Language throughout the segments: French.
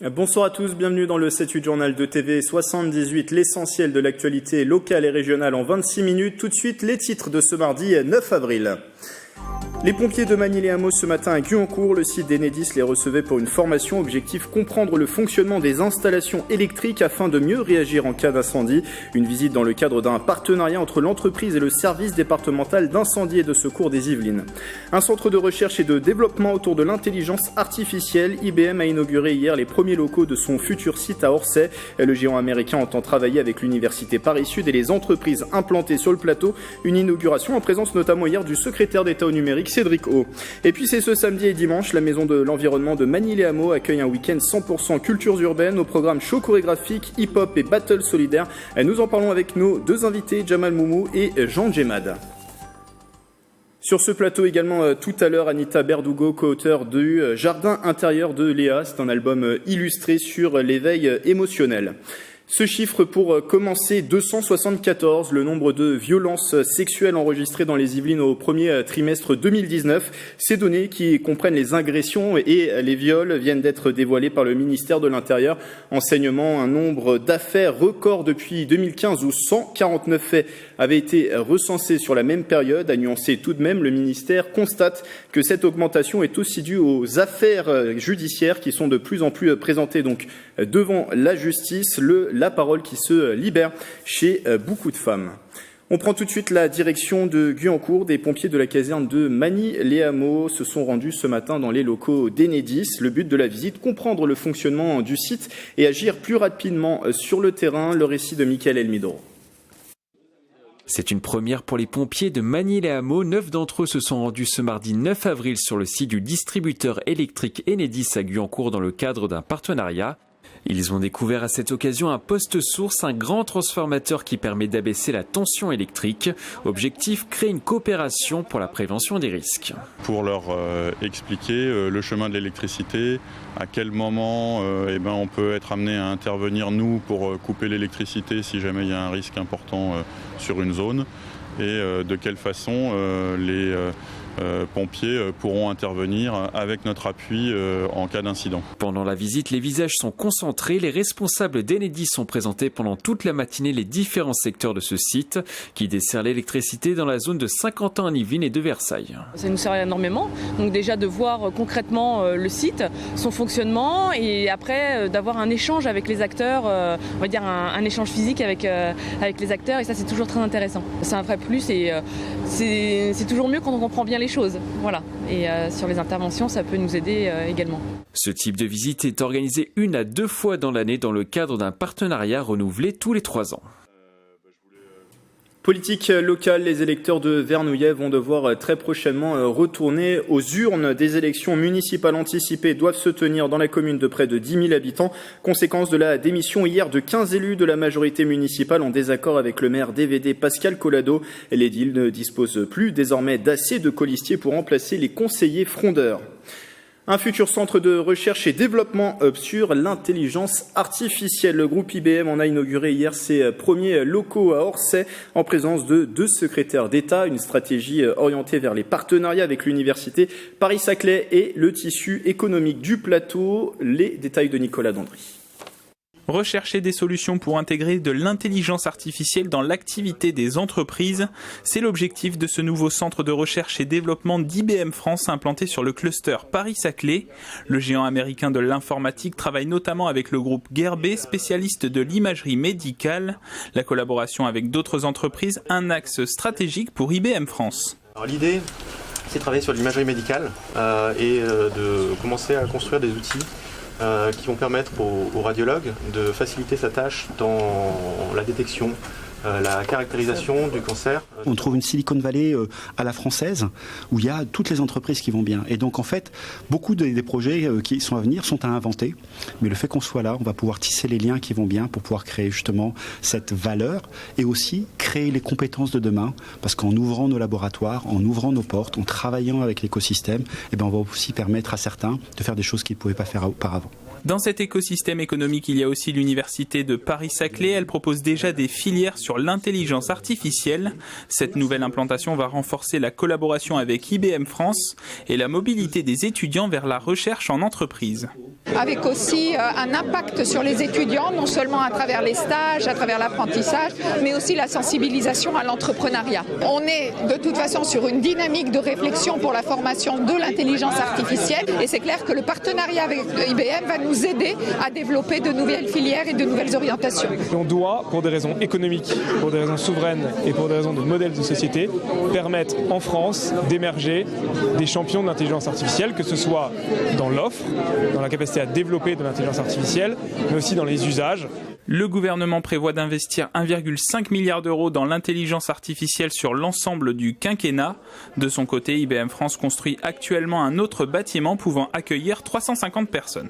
Bonsoir à tous, bienvenue dans le 7-8 journal de TV 78, l'essentiel de l'actualité locale et régionale en 26 minutes. Tout de suite, les titres de ce mardi 9 avril. Les pompiers de Magny-les-Hameaux ce matin à Guyancourt, le site d'Enedis les recevait pour une formation. Objectif, comprendre le fonctionnement des installations électriques afin de mieux réagir en cas d'incendie. Une visite dans le cadre d'un partenariat entre l'entreprise et le service départemental d'incendie et de secours des Yvelines. Un centre de recherche et de développement autour de l'intelligence artificielle. IBM a inauguré hier les premiers locaux de son futur site à Orsay. Le géant américain entend travailler avec l'université Paris-Sud et les entreprises implantées sur le plateau. Une inauguration en présence notamment hier du secrétaire d'État au numérique Cédric O. Et puis c'est ce samedi et dimanche, la maison de l'environnement de Magny-les-Hameaux accueille un week-end 100% cultures urbaines au programme show chorégraphique, hip-hop et battle solidaire. Nous en parlons avec nos deux invités, Jamal Moumou et Jean Djemad. Sur ce plateau également tout à l'heure, Anita Berdugo, co-auteur du Jardin intérieur de Léa. C'est un album illustré sur l'éveil émotionnel. Ce chiffre pour commencer, 274, le nombre de violences sexuelles enregistrées dans les Yvelines au premier trimestre 2019. Ces données qui comprennent les agressions et les viols viennent d'être dévoilées par le ministère de l'Intérieur. Enseignement, un nombre d'affaires record depuis 2015 où 149 faits avaient été recensés sur la même période. À nuancer tout de même, le ministère constate que cette augmentation est aussi due aux affaires judiciaires qui sont de plus en plus présentées donc devant la justice. La parole qui se libère chez beaucoup de femmes. On prend tout de suite la direction de Guyancourt. Des pompiers de la caserne de Magny-les-Hameaux se sont rendus ce matin dans les locaux d'Enedis. Le but de la visite, comprendre le fonctionnement du site et agir plus rapidement sur le terrain. Le récit de Mickaël Elmidoro. C'est une première pour les pompiers de Magny-les-Hameaux. 9 d'entre eux se sont rendus ce mardi 9 avril sur le site du distributeur électrique Enedis à Guyancourt dans le cadre d'un partenariat. Ils ont découvert à cette occasion un poste source, un grand transformateur qui permet d'abaisser la tension électrique. Objectif, créer une coopération pour la prévention des risques. Pour leur expliquer le chemin de l'électricité, à quel moment on peut être amené à intervenir nous pour couper l'électricité si jamais il y a un risque important sur une zone et de quelle façon les pompiers pourront intervenir avec notre appui en cas d'incident. Pendant la visite, les visages sont concentrés. Les responsables d'Enedis sont présentés pendant toute la matinée les différents secteurs de ce site qui dessert l'électricité dans la zone de Saint-Quentin en Yvelines et de Versailles. Ça nous sert énormément. Donc déjà de voir concrètement le site, son fonctionnement et après d'avoir un échange avec les acteurs, on va dire un échange physique avec les acteurs et ça c'est toujours très intéressant. C'est un vrai plus et c'est toujours mieux quand on comprend bien les choses. Voilà. Et sur les interventions, ça peut nous aider également. Ce type de visite est organisé 1 à 2 fois dans l'année dans le cadre d'un partenariat renouvelé tous les 3 ans. Politique locale, les électeurs de Vernouillet vont devoir très prochainement retourner aux urnes. Des élections municipales anticipées doivent se tenir dans la commune de près de 10 000 habitants. Conséquence de la démission hier de 15 élus de la majorité municipale en désaccord avec le maire d'Évédé, Pascal Collado. L'édile ne dispose plus désormais d'assez de colistiers pour remplacer les conseillers frondeurs. Un futur centre de recherche et développement sur l'intelligence artificielle. Le groupe IBM en a inauguré hier ses premiers locaux à Orsay en présence de 2 secrétaires d'État. Une stratégie orientée vers les partenariats avec l'université Paris-Saclay et le tissu économique du plateau. Les détails de Nicolas Dandry. Rechercher des solutions pour intégrer de l'intelligence artificielle dans l'activité des entreprises, c'est l'objectif de ce nouveau centre de recherche et développement d'IBM France implanté sur le cluster Paris-Saclay. Le géant américain de l'informatique travaille notamment avec le groupe Gerbet, spécialiste de l'imagerie médicale. La collaboration avec d'autres entreprises, un axe stratégique pour IBM France. Alors, l'idée, c'est de travailler sur l'imagerie médicale et de commencer à construire des outils qui vont permettre aux radiologues de faciliter sa tâche dans la détection, la caractérisation du cancer. On trouve une Silicon Valley à la française où il y a toutes les entreprises qui vont bien. Et donc en fait, beaucoup des projets qui sont à venir sont à inventer. Mais le fait qu'on soit là, on va pouvoir tisser les liens qui vont bien pour pouvoir créer justement cette valeur et aussi créer les compétences de demain. Parce qu'en ouvrant nos laboratoires, en ouvrant nos portes, en travaillant avec l'écosystème, on va aussi permettre à certains de faire des choses qu'ils ne pouvaient pas faire auparavant. Dans cet écosystème économique, il y a aussi l'université de Paris-Saclay. Elle propose déjà des filières sur l'intelligence artificielle. Cette nouvelle implantation va renforcer la collaboration avec IBM France et la mobilité des étudiants vers la recherche en entreprise. Avec aussi un impact sur les étudiants, non seulement à travers les stages, à travers l'apprentissage, mais aussi la sensibilisation à l'entrepreneuriat. On est de toute façon sur une dynamique de réflexion pour la formation de l'intelligence artificielle et c'est clair que le partenariat avec IBM va nous aider à développer de nouvelles filières et de nouvelles orientations. On doit, pour des raisons économiques, pour des raisons souveraines et pour des raisons de modèle de société, permettre en France d'émerger des champions de l'intelligence artificielle, que ce soit dans l'offre, dans la capacité à développer de l'intelligence artificielle, mais aussi dans les usages. Le gouvernement prévoit d'investir 1,5 milliard d'euros dans l'intelligence artificielle sur l'ensemble du quinquennat. De son côté, IBM France construit actuellement un autre bâtiment pouvant accueillir 350 personnes.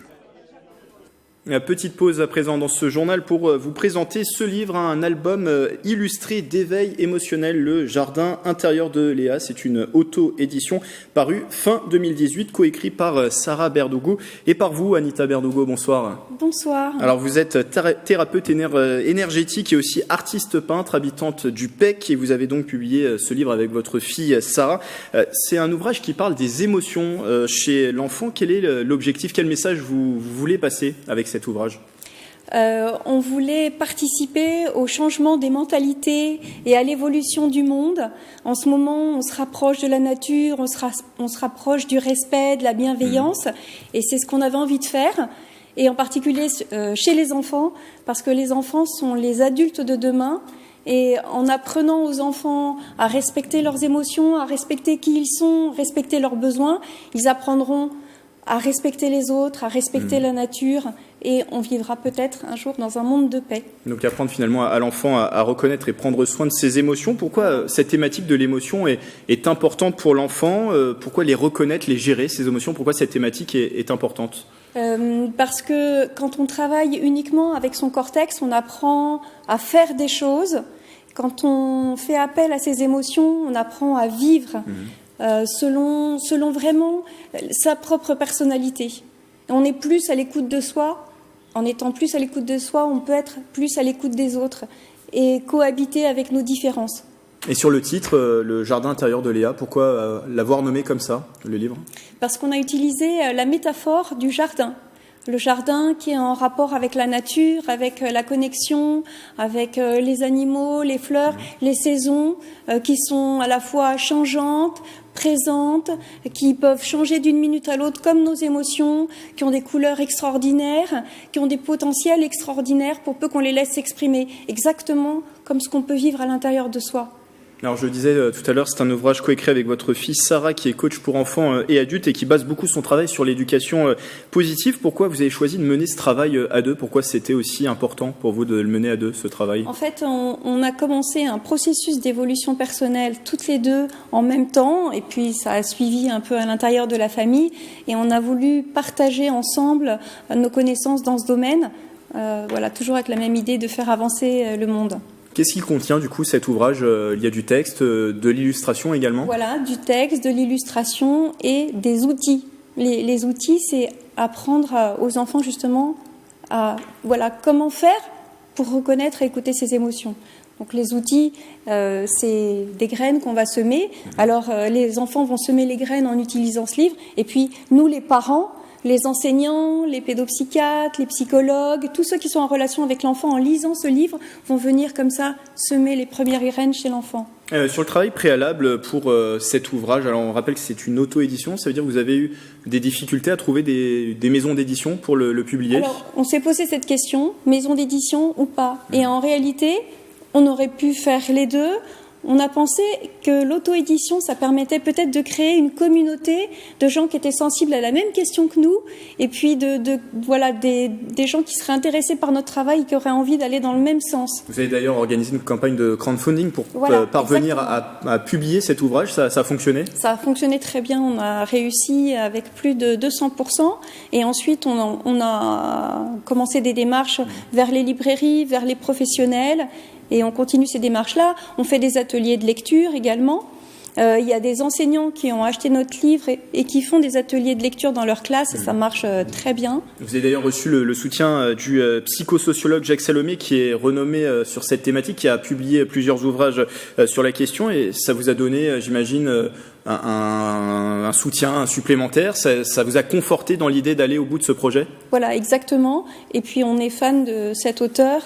Une petite pause à présent dans ce journal pour vous présenter ce livre, un album illustré d'éveil émotionnel, Le Jardin intérieur de Léa. C'est une auto-édition parue fin 2018, coécrit par Sarah Berdougou et par vous, Anita Berdougou. Bonsoir. Bonsoir. Alors vous êtes thérapeute énergétique et aussi artiste peintre, habitante du PEC, et vous avez donc publié ce livre avec votre fille Sarah. C'est un ouvrage qui parle des émotions chez l'enfant. Quel est l'objectif, quel message vous voulez passer avec cet ouvrage? On voulait participer au changement des mentalités et à l'évolution du monde. En ce moment, on se rapproche de la nature, on se rapproche du respect, de la bienveillance, et c'est ce qu'on avait envie de faire, et en particulier chez les enfants, parce que les enfants sont les adultes de demain. Et en apprenant aux enfants à respecter leurs émotions, à respecter qui ils sont, respecter leurs besoins, ils apprendront à respecter les autres, à respecter la nature, et on vivra peut-être un jour dans un monde de paix. Donc apprendre finalement à l'enfant à reconnaître et prendre soin de ses émotions. Pourquoi cette thématique de l'émotion est importante pour l'enfant? Pourquoi les reconnaître, les gérer, ces émotions? Pourquoi cette thématique est importante? Parce que quand on travaille uniquement avec son cortex, on apprend à faire des choses. Quand on fait appel à ses émotions, on apprend à vivre. Selon vraiment sa propre personnalité. On est plus à l'écoute de soi. En étant plus à l'écoute de soi, on peut être plus à l'écoute des autres et cohabiter avec nos différences. Et sur le titre, Le Jardin intérieur de Léa, pourquoi l'avoir nommé comme ça, le livre? Parce qu'on a utilisé la métaphore du jardin. Le jardin qui est en rapport avec la nature, avec la connexion, avec les animaux, les fleurs, les saisons qui sont à la fois changeantes, présentes, qui peuvent changer d'une minute à l'autre comme nos émotions, qui ont des couleurs extraordinaires, qui ont des potentiels extraordinaires pour peu qu'on les laisse s'exprimer, exactement comme ce qu'on peut vivre à l'intérieur de soi. Alors je le disais tout à l'heure, c'est un ouvrage coécrit avec votre fille Sarah qui est coach pour enfants et adultes et qui base beaucoup son travail sur l'éducation positive. Pourquoi vous avez choisi de mener ce travail à deux? Pourquoi c'était aussi important pour vous de le mener à deux, ce travail? En fait, on a commencé un processus d'évolution personnelle toutes les deux en même temps, et puis ça a suivi un peu à l'intérieur de la famille, et on a voulu partager ensemble nos connaissances dans ce domaine, toujours avec la même idée de faire avancer le monde. Qu'est-ce qu'il contient du coup cet ouvrage? Il y a du texte, de l'illustration également? Voilà, du texte, de l'illustration et des outils. Les outils, c'est apprendre aux enfants justement à comment faire pour reconnaître et écouter ses émotions. Donc les outils, c'est des graines qu'on va semer. Alors les enfants vont semer les graines en utilisant ce livre, et puis nous les parents, les enseignants, les pédopsychiatres, les psychologues, tous ceux qui sont en relation avec l'enfant en lisant ce livre vont venir comme ça semer les premières graines chez l'enfant. Sur le travail préalable pour cet ouvrage, alors on rappelle que c'est une auto-édition, ça veut dire que vous avez eu des difficultés à trouver des maisons d'édition pour le publier? Alors on s'est posé cette question, maison d'édition ou pas? Et en réalité, on aurait pu faire les deux. On a pensé que l'auto-édition, ça permettait peut-être de créer une communauté de gens qui étaient sensibles à la même question que nous, et puis des gens qui seraient intéressés par notre travail et qui auraient envie d'aller dans le même sens. Vous avez d'ailleurs organisé une campagne de crowdfunding pour parvenir à publier cet ouvrage. Ça a fonctionné? Ça a fonctionné très bien. On a réussi avec plus de 200%. Et ensuite, on a commencé des démarches vers les librairies, vers les professionnels. Et on continue ces démarches-là. On fait des ateliers de lecture également. Il y a des enseignants qui ont acheté notre livre et qui font des ateliers de lecture dans leur classe et ça marche très bien. Vous avez d'ailleurs reçu le soutien du psychosociologue Jacques Salomé qui est renommé sur cette thématique, qui a publié plusieurs ouvrages sur la question et ça vous a donné, j'imagine, un soutien supplémentaire. Ça vous a conforté dans l'idée d'aller au bout de ce projet ? Voilà, exactement. Et puis on est fan de cet auteur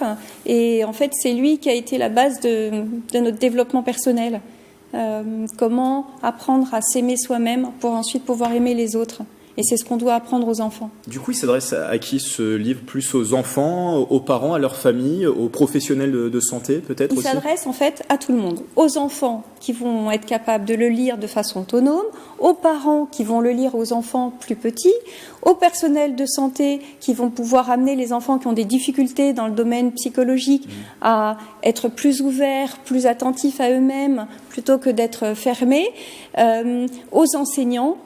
et en fait c'est lui qui a été la base de notre développement personnel. Comment apprendre à s'aimer soi-même pour ensuite pouvoir aimer les autres. Et c'est ce qu'on doit apprendre aux enfants. Du coup, il s'adresse à qui ce livre ? Plus aux enfants, aux parents, à leur famille, aux professionnels de santé peut-être aussi ? Il s'adresse en fait à tout le monde. Aux enfants qui vont être capables de le lire de façon autonome, aux parents qui vont le lire aux enfants plus petits, aux personnels de santé qui vont pouvoir amener les enfants qui ont des difficultés dans le domaine psychologique à être plus ouverts, plus attentifs à eux-mêmes plutôt que d'être fermés, aux enseignants,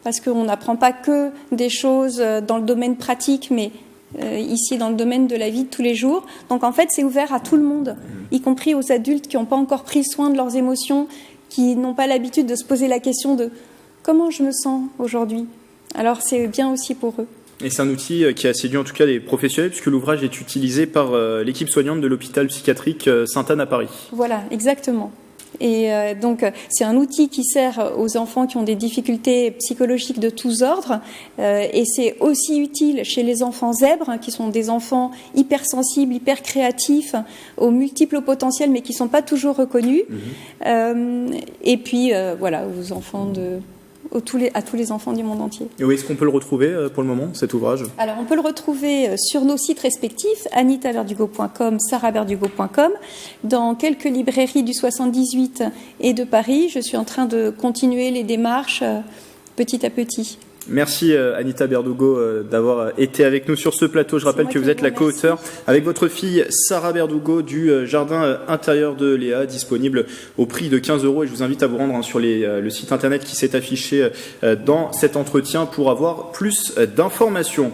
parce qu'on n'apprend pas que des choses dans le domaine pratique, mais ici dans le domaine de la vie de tous les jours. Donc en fait, c'est ouvert à tout le monde, y compris aux adultes qui n'ont pas encore pris soin de leurs émotions, qui n'ont pas l'habitude de se poser la question de « comment je me sens aujourd'hui ?» Alors c'est bien aussi pour eux. Et c'est un outil qui a séduit en tout cas les professionnels, puisque l'ouvrage est utilisé par l'équipe soignante de l'hôpital psychiatrique Sainte-Anne à Paris. Voilà, exactement. Et donc, c'est un outil qui sert aux enfants qui ont des difficultés psychologiques de tous ordres. Et c'est aussi utile chez les enfants zèbres, qui sont des enfants hypersensibles, hyper créatifs, aux multiples potentiels, mais qui ne sont pas toujours reconnus. Et puis, voilà, aux enfants à tous les enfants du monde entier. Et où est-ce qu'on peut le retrouver pour le moment, cet ouvrage ? Alors, on peut le retrouver sur nos sites respectifs, anitaverdugo.com, sarahverdugo.com, dans quelques librairies du 78 et de Paris. Je suis en train de continuer les démarches petit à petit. Merci Anita Berdugo d'avoir été avec nous sur ce plateau. Je rappelle que vous êtes la co-auteure avec votre fille Sarah Berdugo du Jardin intérieur de Léa, disponible au prix de 15 €. Et je vous invite à vous rendre sur le site internet qui s'est affiché dans cet entretien pour avoir plus d'informations.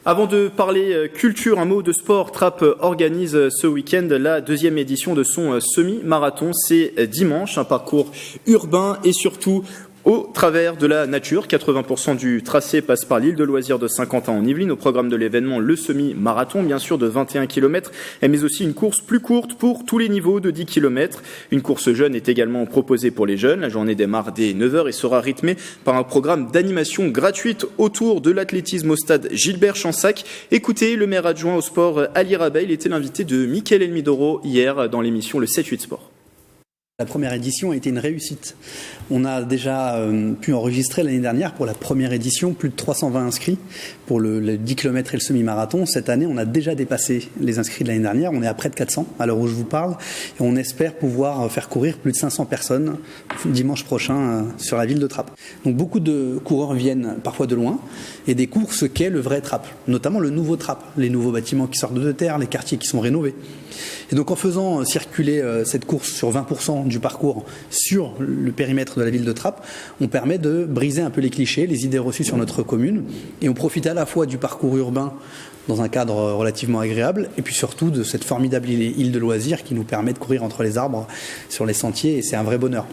Avant de parler culture, un mot de sport. Trappes organise ce week-end la 2e édition de son semi-marathon. C'est dimanche, un parcours urbain et surtout au travers de la nature. 80% du tracé passe par l'île de loisirs de Saint-Quentin en Yvelines. Au programme de l'événement, le semi-marathon, bien sûr, de 21 km, mais aussi une course plus courte pour tous les niveaux de 10 km. Une course jeune est également proposée pour les jeunes. La journée démarre dès 9h et sera rythmée par un programme d'animation gratuite autour de l'athlétisme au stade Gilbert Chansac. Écoutez, le maire adjoint au sport, Ali Rabeh, il était l'invité de Mickaël Elmidoro hier dans l'émission Le 7-8 Sport. La première édition a été une réussite. On a déjà pu enregistrer l'année dernière pour la première édition plus de 320 inscrits pour le 10 km et le semi-marathon. Cette année, on a déjà dépassé les inscrits de l'année dernière. On est à près de 400 à l'heure où je vous parle. Et on espère pouvoir faire courir plus de 500 personnes dimanche prochain sur la ville de Trappes. Donc beaucoup de coureurs viennent parfois de loin et découvrent ce qu'est le vrai Trappes, notamment le nouveau Trappes, les nouveaux bâtiments qui sortent de terre, les quartiers qui sont rénovés. Et donc en faisant circuler cette course sur 20% du parcours sur le périmètre de la ville de Trappes, on permet de briser un peu les clichés, les idées reçues sur notre commune, et on profite à la fois du parcours urbain dans un cadre relativement agréable, et puis surtout de cette formidable île de loisirs qui nous permet de courir entre les arbres sur les sentiers, et c'est un vrai bonheur.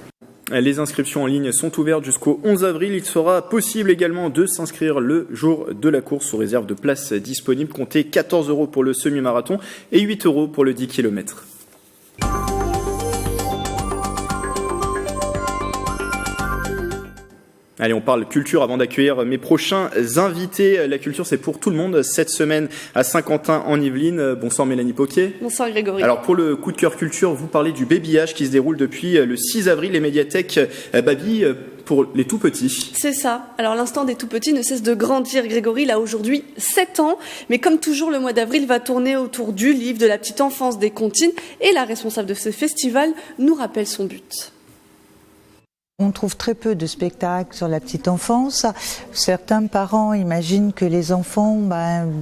Les inscriptions en ligne sont ouvertes jusqu'au 11 avril. Il sera possible également de s'inscrire le jour de la course sous réserve de places disponibles. Comptez 14 € pour le semi-marathon et 8 € pour le 10 km. Allez, on parle culture avant d'accueillir mes prochains invités. La culture, c'est pour tout le monde. Cette semaine à Saint-Quentin en Yvelines. Bonsoir Mélanie Poquet. Bonsoir Grégory. Alors pour le coup de cœur culture, vous parlez du babillage qui se déroule depuis le 6 avril, les médiathèques Baby pour les tout petits. C'est ça. Alors l'instant des tout petits ne cesse de grandir. Grégory, il a aujourd'hui 7 ans. Mais comme toujours, le mois d'avril va tourner autour du livre, de la petite enfance, des comptines. Et la responsable de ce festival nous rappelle son but. On trouve très peu de spectacles sur la petite enfance. Certains parents imaginent que les enfants,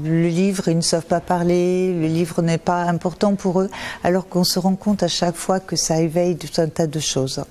le livre, ils ne savent pas parler, le livre n'est pas important pour eux, alors qu'on se rend compte à chaque fois que ça éveille tout un tas de choses.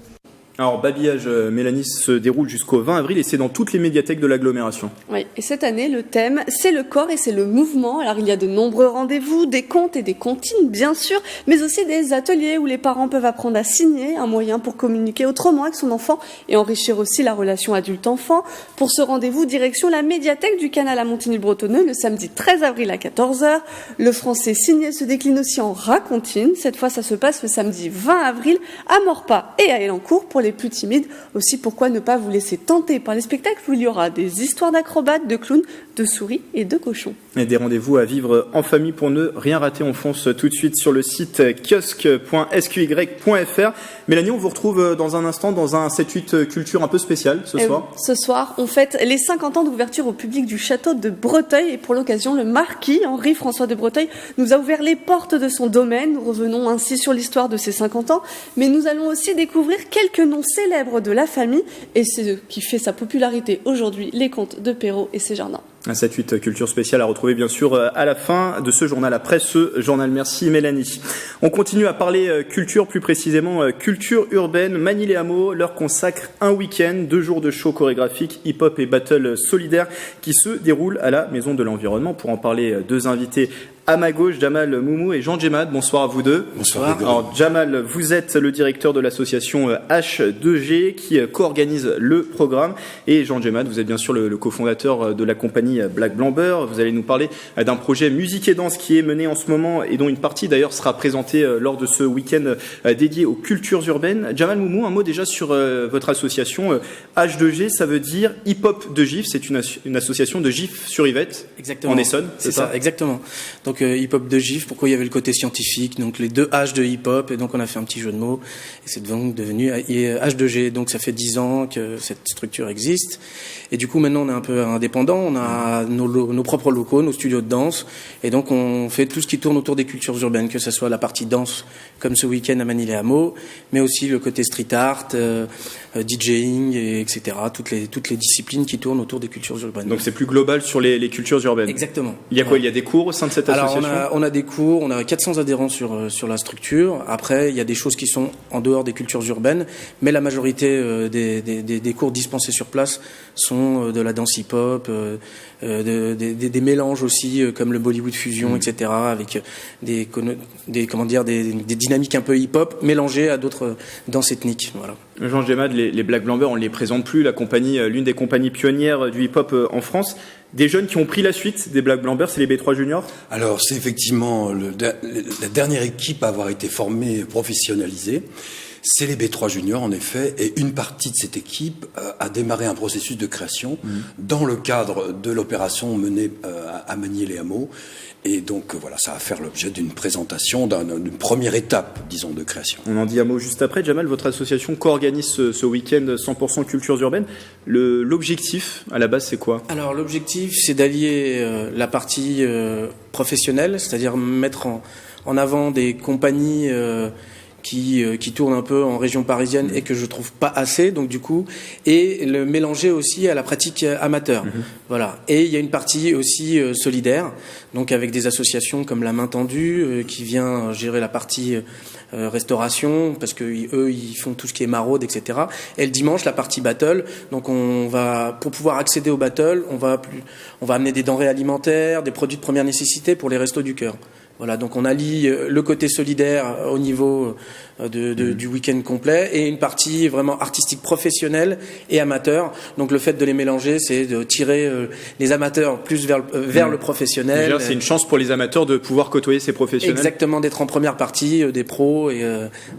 Alors, Babillage, Mélanie, se déroule jusqu'au 20 avril et c'est dans toutes les médiathèques de l'agglomération. Oui, et cette année, le thème, c'est le corps et c'est le mouvement. Alors, il y a de nombreux rendez-vous, des contes et des comptines, bien sûr, mais aussi des ateliers où les parents peuvent apprendre à signer, un moyen pour communiquer autrement avec son enfant et enrichir aussi la relation adulte-enfant. Pour ce rendez-vous, direction la médiathèque du Canal à Montigny-le-Bretonneux, le samedi 13 avril à 14h. Le français signé se décline aussi en racontine. Cette fois, ça se passe le samedi 20 avril à Morpas et à Elancourt pour les plus timides. Aussi, pourquoi ne pas vous laisser tenter par les spectacles où il y aura des histoires d'acrobates, de clowns, de souris et de cochons. Et des rendez-vous à vivre en famille pour ne rien rater. On fonce tout de suite sur le site kiosque.sqy.fr. Mélanie, on vous retrouve dans un instant dans un 7-8 culture un peu spécial ce soir. Ce soir, on fête les 50 ans d'ouverture au public du château de Breteuil et pour l'occasion, le marquis Henri-François de Breteuil nous a ouvert les portes de son domaine. Nous revenons ainsi sur l'histoire de ces 50 ans, mais nous allons aussi découvrir quelques noms célèbres de la famille et c'est ce qui fait sa popularité aujourd'hui, les contes de Perrault et ses jardins. Un 7-8 culture spéciale à retrouver bien sûr à la fin de ce journal, après ce journal. Merci Mélanie. On continue à parler culture, plus précisément culture urbaine. Manille-les-Hameaux leur consacre un week-end, 2 jours de show chorégraphique, hip-hop et battle solidaire qui se déroulent à la Maison de l'Environnement. Pour en parler, 2 invités à ma gauche, Jamal Moumou et Jean Djemad. Bonsoir à vous deux. Bonsoir. Alors Jamal, vous êtes le directeur de l'association H2G qui co-organise le programme et Jean Djemad, vous êtes bien sûr le cofondateur de la compagnie Black Blamber. Vous allez nous parler d'un projet musique et danse qui est mené en ce moment et dont une partie d'ailleurs sera présentée lors de ce week-end dédié aux cultures urbaines. Jamal Moumou, un mot déjà sur votre association H2G, ça veut dire hip-hop de GIF, c'est une association de GIF sur Yvette. Exactement. En Essonne, c'est ça, exactement. Donc hip-hop de GIF, pourquoi il y avait le côté scientifique, donc les 2 H de hip-hop, et donc on a fait un petit jeu de mots, et c'est donc devenu H2G, donc ça fait 10 ans que cette structure existe, et du coup maintenant on est un peu indépendant, on a nos propres locaux, nos studios de danse, et donc on fait tout ce qui tourne autour des cultures urbaines, que ce soit la partie danse, comme ce week-end à Manille-les-Hameaux, mais aussi le côté street art, DJing, etc., toutes les disciplines qui tournent autour des cultures urbaines. Donc c'est plus global sur les cultures urbaines. Exactement. Il y a quoi? Il y a des cours au sein de cette association? On a des cours, on a 400 adhérents sur la structure. Après, il y a des choses qui sont en dehors des cultures urbaines, mais la majorité des cours dispensés sur place sont de la danse hip-hop, des mélanges aussi comme le Bollywood fusion, etc., avec des dynamiques un peu hip-hop mélangées à d'autres danses ethniques. Voilà. Jean Djemad, les Black Blamber, on ne les présente plus, la compagnie, l'une des compagnies pionnières du hip-hop en France. Des jeunes qui ont pris la suite des Black Blamber, c'est les B3 Juniors? Alors, c'est effectivement la dernière équipe à avoir été formée, professionnalisée. C'est les B3 Juniors, en effet, et une partie de cette équipe a démarré un processus de création dans le cadre de l'opération menée à Manille-les-Hameaux. Et donc voilà, ça va faire l'objet d'une présentation, d'une première étape, disons, de création. On en dit un mot juste après. Jamal, votre association co-organise ce week-end 100% cultures urbaines. L'objectif, à la base, c'est quoi? Alors l'objectif, c'est d'allier la partie professionnelle, c'est-à-dire mettre en avant des compagnies qui tourne un peu en région parisienne et que je trouve pas assez, donc du coup, et le mélanger aussi à la pratique amateur. Voilà. Et il y a une partie aussi solidaire, donc avec des associations comme La Main Tendue qui vient gérer la partie restauration, parce que eux ils font tout ce qui est maraude, etc. Et le dimanche la partie battle, donc on va, pour pouvoir accéder au battle, on va amener des denrées alimentaires, des produits de première nécessité pour les restos du cœur. Voilà, donc on allie le côté solidaire au niveau du week-end complet et une partie vraiment artistique professionnelle et amateur. Donc le fait de les mélanger, c'est de tirer les amateurs plus vers le professionnel. Déjà, c'est une chance pour les amateurs de pouvoir côtoyer ces professionnels. Exactement, d'être en première partie des pros et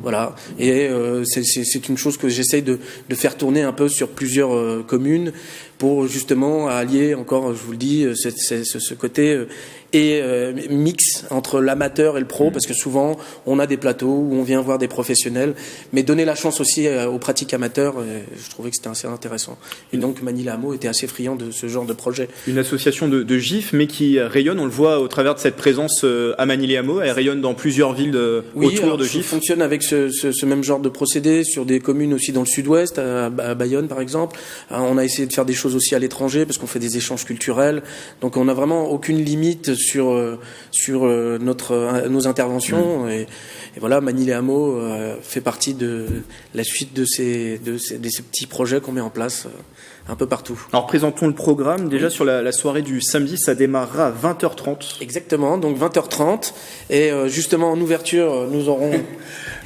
voilà. Et c'est une chose que j'essaye de faire tourner un peu sur plusieurs communes pour justement allier encore, je vous le dis, ce côté mix entre l'amateur et le pro, parce que souvent on a des plateaux où on vient voir des professionnels, mais donner la chance aussi aux pratiques amateurs, je trouvais que c'était assez intéressant. Et donc Manille-les-Hameaux était assez friand de ce genre de projet. Une association de GIF, mais qui rayonne, on le voit au travers de cette présence à Manille-les-Hameaux, elle rayonne dans plusieurs villes autour de GIF. Oui, fonctionne avec ce même genre de procédé sur des communes aussi dans le sud-ouest, à Bayonne par exemple. On a essayé de faire des choses propose aussi à l'étranger parce qu'on fait des échanges culturels. Donc on n'a vraiment aucune limite sur nos interventions. Et voilà, Mani les Hameaux fait partie de la suite de ces petits projets qu'on met en place un peu partout. Alors présentons le programme. Déjà sur la soirée du samedi, ça démarrera à 20h30. Exactement, donc 20h30. Et justement en ouverture, nous aurons...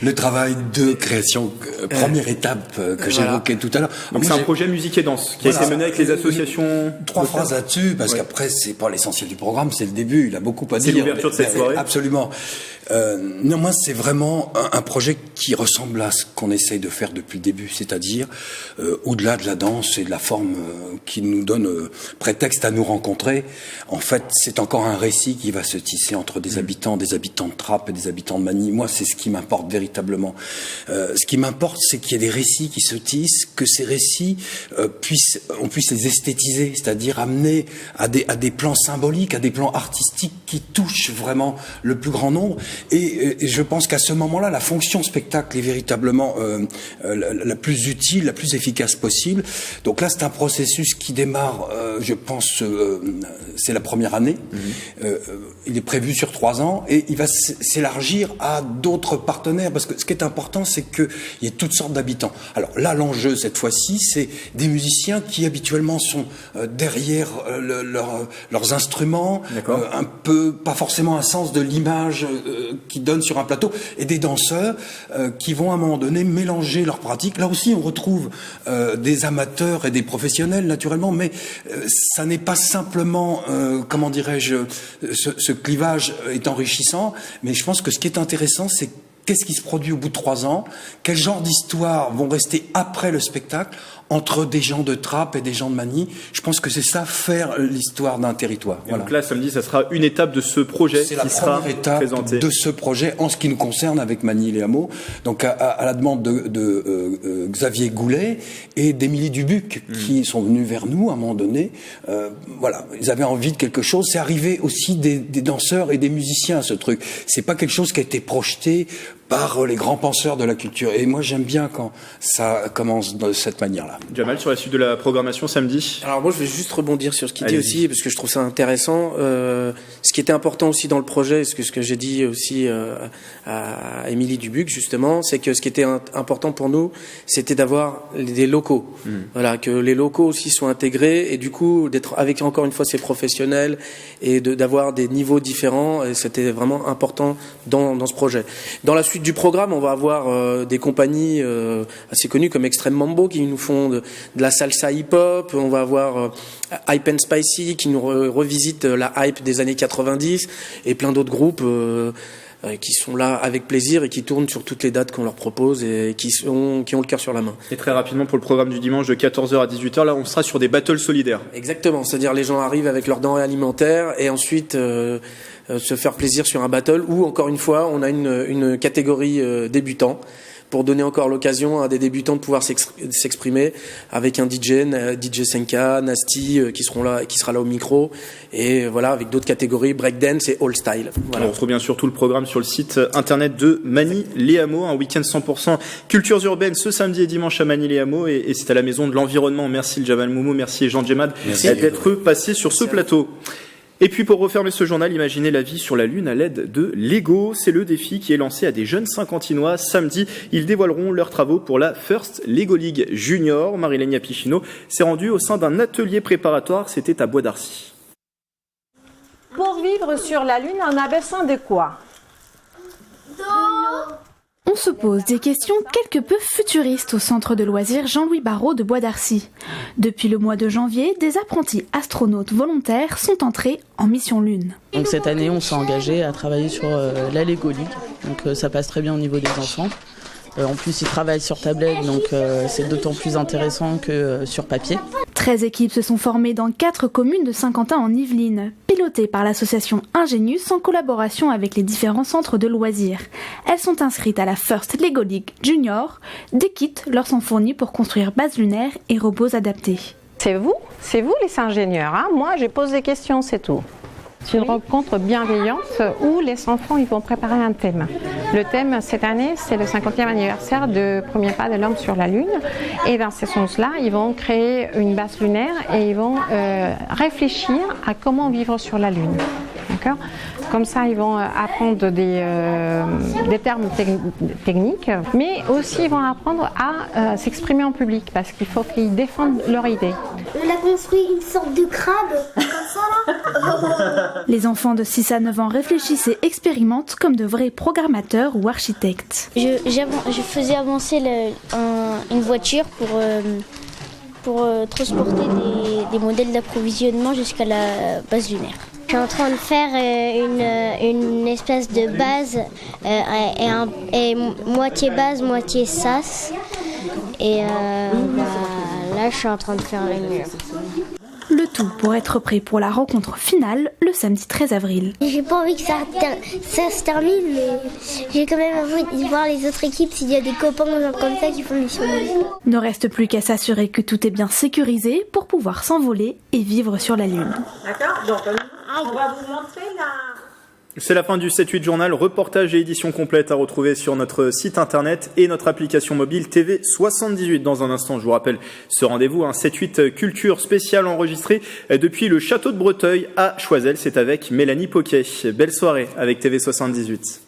le travail de création, première étape que j'évoquais tout à l'heure. Donc c'est un projet musique et danse qui a été mené avec les associations. 3 phrases là-dessus, parce qu'après c'est pas l'essentiel du programme, c'est le début, il a beaucoup à dire. C'est l'ouverture de cette soirée. Absolument. Non, moi c'est vraiment un projet qui ressemble à ce qu'on essaye de faire depuis le début, c'est-à-dire au-delà de la danse et de la forme qui nous donne prétexte à nous rencontrer, en fait c'est encore un récit qui va se tisser entre des habitants de Trappes et des habitants de Magny. Moi c'est ce qui m'importe véritablement. Ce qui m'importe c'est qu'il y ait des récits qui se tissent, que ces récits on puisse les esthétiser, c'est-à-dire amener à des plans symboliques, à des plans artistiques qui touchent vraiment le plus grand nombre. Et je pense qu'à ce moment-là, la fonction spectacle est véritablement la plus utile, la plus efficace possible. Donc là, c'est un processus qui démarre, je pense, c'est la première année. Il est prévu sur 3 ans et il va s'élargir à d'autres partenaires. Parce que ce qui est important, c'est qu'il y ait toutes sortes d'habitants. Alors là, l'enjeu, cette fois-ci, c'est des musiciens qui habituellement sont derrière leurs instruments, un peu, pas forcément un sens de l'image qui donnent sur un plateau, et des danseurs qui vont à un moment donné mélanger leurs pratiques. Là aussi, on retrouve des amateurs et des professionnels, naturellement, mais ça n'est pas simplement, comment dirais-je, ce clivage est enrichissant, mais je pense que ce qui est intéressant, c'est qu'est-ce qui se produit au bout de 3 ans, quel genre d'histoires vont rester après le spectacle, entre des gens de Trappes et des gens de Magny. Je pense que c'est ça, faire l'histoire d'un territoire. Voilà. Donc là, samedi, ça sera une étape de ce projet qui sera présenté. C'est la première étape de ce projet en ce qui nous concerne avec Magny les Hameaux. Donc à la demande de Xavier Goulet et d'Émilie Dubuc qui sont venus vers nous à un moment donné. Voilà, ils avaient envie de quelque chose. C'est arrivé aussi des danseurs et des musiciens, ce truc. C'est pas quelque chose qui a été projeté par les grands penseurs de la culture. Et moi, j'aime bien quand ça commence de cette manière-là. Jamal, sur la suite de la programmation samedi. Alors moi, je vais juste rebondir sur ce qui était aussi, parce que je trouve ça intéressant. Ce qui était important aussi dans le projet, ce que j'ai dit aussi à Émilie Dubuc, justement, c'est que ce qui était important pour nous, c'était d'avoir des locaux. Voilà, que les locaux aussi soient intégrés, et du coup, d'être avec encore une fois ces professionnels, et d'avoir des niveaux différents, et c'était vraiment important dans ce projet. Dans la suite du programme, on va avoir des compagnies assez connues comme Extreme Mambo qui nous font de la salsa hip-hop. On va avoir Hype and Spicy qui nous revisite la hype des années 90 et plein d'autres groupes qui sont là avec plaisir et qui tournent sur toutes les dates qu'on leur propose et qui ont le cœur sur la main. Et très rapidement pour le programme du dimanche de 14h à 18h, là on sera sur des battles solidaires. Exactement, c'est-à-dire les gens arrivent avec leurs denrées alimentaires et ensuite se faire plaisir sur un battle où, encore une fois, on a une catégorie débutants pour donner encore l'occasion à des débutants de pouvoir s'exprimer avec un DJ Senka, Nasty qui sera là au micro, et voilà, avec d'autres catégories, breakdance et all style. Voilà. On retrouve bien sûr tout le programme sur le site internet de Magny les Hameaux, un week-end 100% cultures urbaines ce samedi et dimanche à Magny les Hameaux, et c'est à la Maison de l'Environnement. Merci Jamal Moumou, merci Jean Djemad d'être passé sur ce plateau. Et puis pour refermer ce journal, imaginez la vie sur la Lune à l'aide de Lego. C'est le défi qui est lancé à des jeunes Saint-Quentinois. Samedi, ils dévoileront leurs travaux pour la First Lego League Junior. Marilène Pichino s'est rendue au sein d'un atelier préparatoire. C'était à Bois d'Arcy. Pour vivre sur la Lune, on a besoin de quoi? On se pose des questions quelque peu futuristes au centre de loisirs Jean-Louis Barrault de Bois d'Arcy. Depuis le mois de janvier, des apprentis astronautes volontaires sont entrés en mission Lune. Donc cette année, on s'est engagé à travailler sur la Lego League. Donc ça passe très bien au niveau des enfants. En plus, ils travaillent sur tablette, donc c'est d'autant plus intéressant que sur papier. 13 équipes se sont formées dans 4 communes de Saint-Quentin en Yvelines, pilotées par l'association Ingenius en collaboration avec les différents centres de loisirs. Elles sont inscrites à la First Lego League Junior. Des kits leur sont fournis pour construire bases lunaires et robots adaptés. C'est vous les ingénieurs, hein? Moi, je pose des questions, c'est tout. C'est une rencontre bienveillante où les enfants ils vont préparer un thème. Le thème cette année, c'est le 50e anniversaire du premier pas de l'homme sur la Lune. Et dans ce sens-là, ils vont créer une base lunaire et ils vont réfléchir à comment vivre sur la Lune. D'accord ? Comme ça, ils vont apprendre des termes techniques, mais aussi ils vont apprendre à s'exprimer en public parce qu'il faut qu'ils défendent leur idée. On a construit une sorte de crabe, comme ça là. Les enfants de 6 à 9 ans réfléchissent et expérimentent comme de vrais programmateurs ou architectes. Je faisais avancer une voiture pour transporter des modèles d'approvisionnement jusqu'à la base lunaire. Je suis en train de faire une espèce de base et moitié base, moitié sas. Et là, je suis en train de faire les murs. Le tout pour être prêt pour la rencontre finale le samedi 13 avril. J'ai pas envie que ça se termine, mais j'ai quand même envie de voir les autres équipes s'il y a des copains ou gens comme ça qui font des choses. Ne reste plus qu'à s'assurer que tout est bien sécurisé pour pouvoir s'envoler et vivre sur la Lune. D'accord, donc on va vous montrer la... C'est la fin du 7-8 journal, reportage et édition complète à retrouver sur notre site internet et notre application mobile TV 78. Dans un instant, je vous rappelle ce rendez-vous, un 7-8 culture spéciale enregistré depuis le château de Breteuil à Choiseul. C'est avec Mélanie Poquet. Belle soirée avec TV 78.